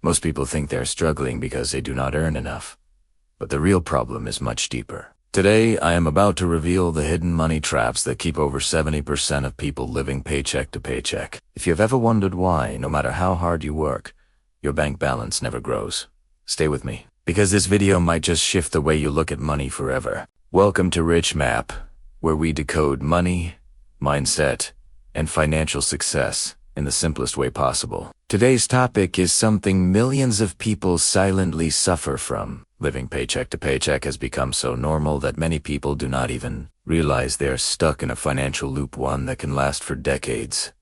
Most people think they're struggling because they do not earn enough. But the real problem is much deeper. Today, I am about to reveal the hidden money traps that keep over 70% of people living paycheck to paycheck. If you've ever wondered why, no matter how hard you work, your bank balance never grows, stay with me, because this video might just shift the way you look at money forever. Welcome to Rich Map, where we decode money, mindset, and financial success in the simplest way possible. Today's topic is something millions of people silently suffer from. Living paycheck to paycheck has become so normal that many people do not even realize they are stuck in a financial loop, one that can last for decades,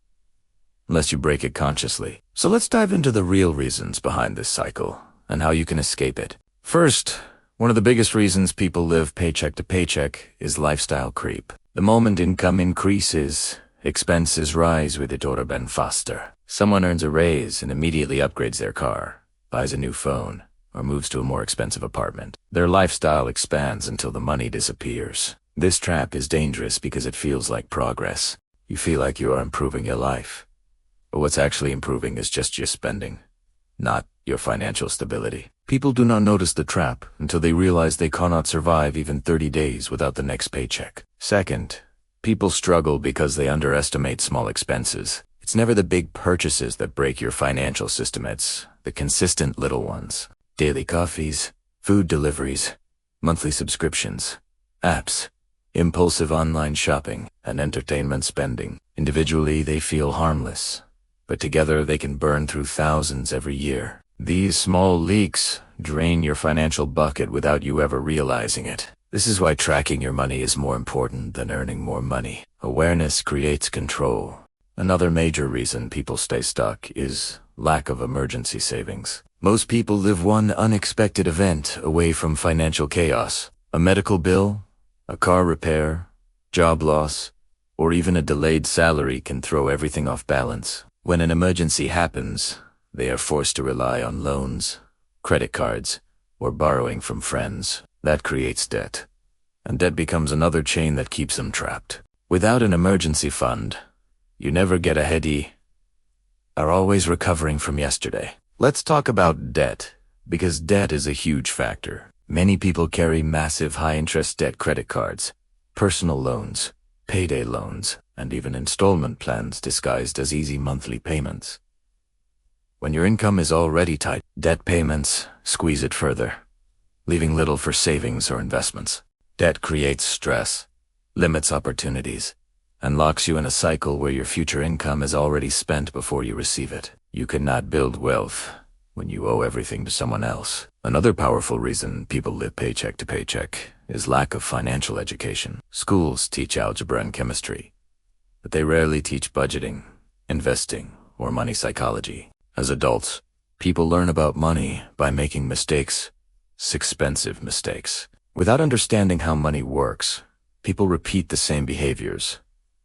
unless you break it consciously. So let's dive into the real reasons behind this cycle and how you can escape it. First, one of the biggest reasons people live paycheck to paycheck is lifestyle creep. The moment income increases, expenses rise with it or ben faster. Someone earns a raise and immediately upgrades their car, buys a new phone, or moves to a more expensive apartment. Their lifestyle expands until the money disappears. This trap is dangerous because it feels like progress. You feel like you are improving your life. But what's actually improving is just your spending, not your financial stability. People do not notice the trap until they realize they cannot survive even 30 days without the next paycheck. Second, people struggle because they underestimate small expenses. It's never the big purchases that break your financial system, it's the consistent little ones. Daily coffees, food deliveries, monthly subscriptions, apps, impulsive online shopping, and entertainment spending. Individually, they feel harmless, but together they can burn through thousands every year. These small leaks drain your financial bucket without you ever realizing it. This is why tracking your money is more important than earning more money. Awareness creates control. Another major reason people stay stuck is lack of emergency savings. Most people live one unexpected event away from financial chaos. A medical bill, a car repair, job loss, or even a delayed salary can throw everything off balance. When an emergency happens, they are forced to rely on loans, credit cards, or borrowing from friends. That creates debt, and debt becomes another chain that keeps them trapped. Without an emergency fund, you never get ahead, are always recovering from yesterday. Let's talk about debt, because debt is a huge factor. Many people carry massive high-interest debt credit cards, personal loans, payday loans, and even installment plans disguised as easy monthly payments. When your income is already tight, debt payments squeeze it further, leaving little for savings or investments. Debt creates stress, limits opportunities, and locks you in a cycle where your future income is already spent before you receive it. You cannot build wealth when you owe everything to someone else. Another powerful reason people live paycheck to paycheck is lack of financial education. Schools teach algebra and chemistry, but they rarely teach budgeting, investing, or money psychology. As adults, people learn about money by making mistakes, expensive mistakes. Without understanding how money works, people repeat the same behaviors: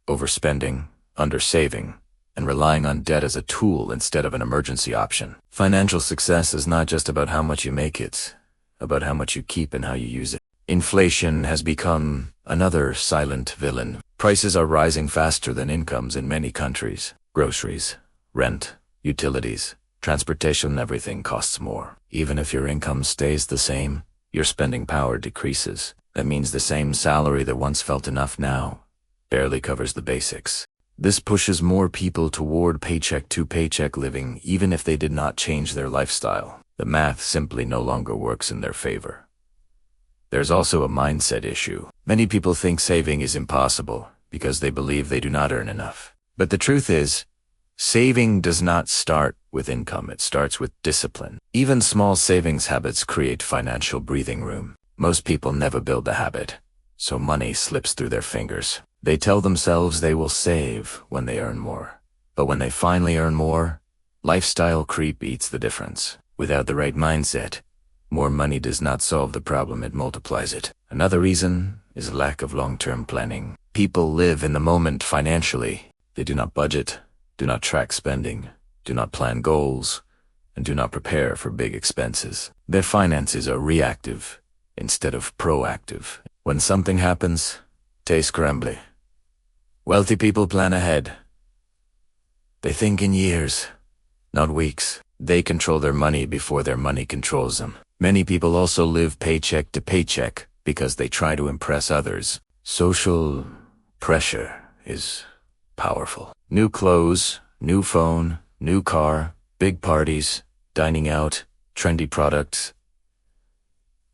overspending, undersaving, and relying on debt as a tool instead of an emergency option. Financial success is not just about how much you make, it's about how much you keep and how you use it. Inflation has become another silent villain. Prices are rising faster than incomes in many countries. Groceries, rent, utilities, transportation, everything costs more. Even if your income stays the same, your spending power decreases. That means the same salary that once felt enough now barely covers the basics. This pushes more people toward paycheck to paycheck living, even if they did not change their lifestyle. The math simply no longer works in their favor. There's also a mindset issue. Many people think saving is impossible because they believe they do not earn enough. But the truth is, saving does not start with income, it starts with discipline. Even small savings habits create financial breathing room. Most people never build the habit, so money slips through their fingers. They tell themselves they will save when they earn more. But when they finally earn more, lifestyle creep eats the difference. Without the right mindset, more money does not solve the problem, it multiplies it. Another reason is lack of long-term planning. People live in the moment financially. They do not budget, do not track spending, do not plan goals, and do not prepare for big expenses. Their finances are reactive instead of proactive. When something happens, they scramble. Wealthy people plan ahead. They think in years, not weeks. They control their money before their money controls them. Many people also live paycheck to paycheck because they try to impress others. Social pressure is powerful. New clothes, new phone, new car, big parties, dining out, trendy products.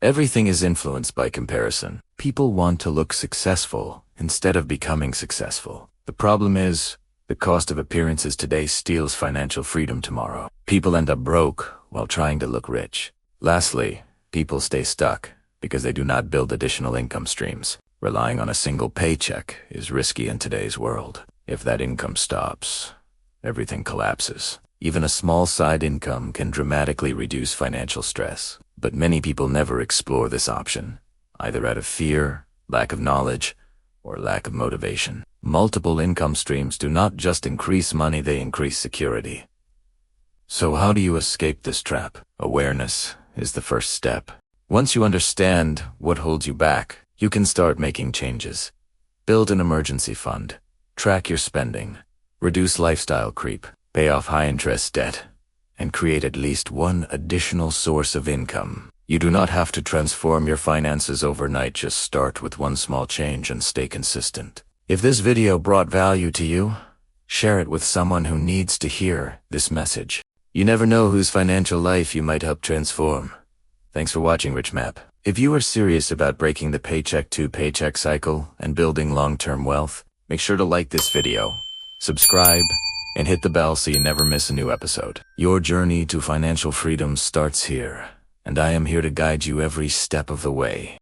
Everything is influenced by comparison. People want to look successful instead of becoming successful. The problem is, the cost of appearances today steals financial freedom tomorrow. People end up broke while trying to look rich. Lastly, people stay stuck because they do not build additional income streams. Relying on a single paycheck is risky in today's world. If that income stops, everything collapses. Even a small side income can dramatically reduce financial stress. But many people never explore this option, either out of fear, lack of knowledge, or lack of motivation. Multiple income streams do not just increase money, they increase security. So how do you escape this trap? Awareness is the first step. Once you understand what holds you back, you can start making changes. Build an emergency fund. Track your spending. Reduce lifestyle creep. Pay off high-interest debt. And create at least one additional source of income. You do not have to transform your finances overnight. Just start with one small change and stay consistent. If this video brought value to you, share it with someone who needs to hear this message. You never know whose financial life you might help transform. Thanks for watching, Rich Map. If you are serious about breaking the paycheck-to-paycheck cycle and building long-term wealth, make sure to like this video, subscribe, and hit the bell so you never miss a new episode. Your journey to financial freedom starts here, and I am here to guide you every step of the way.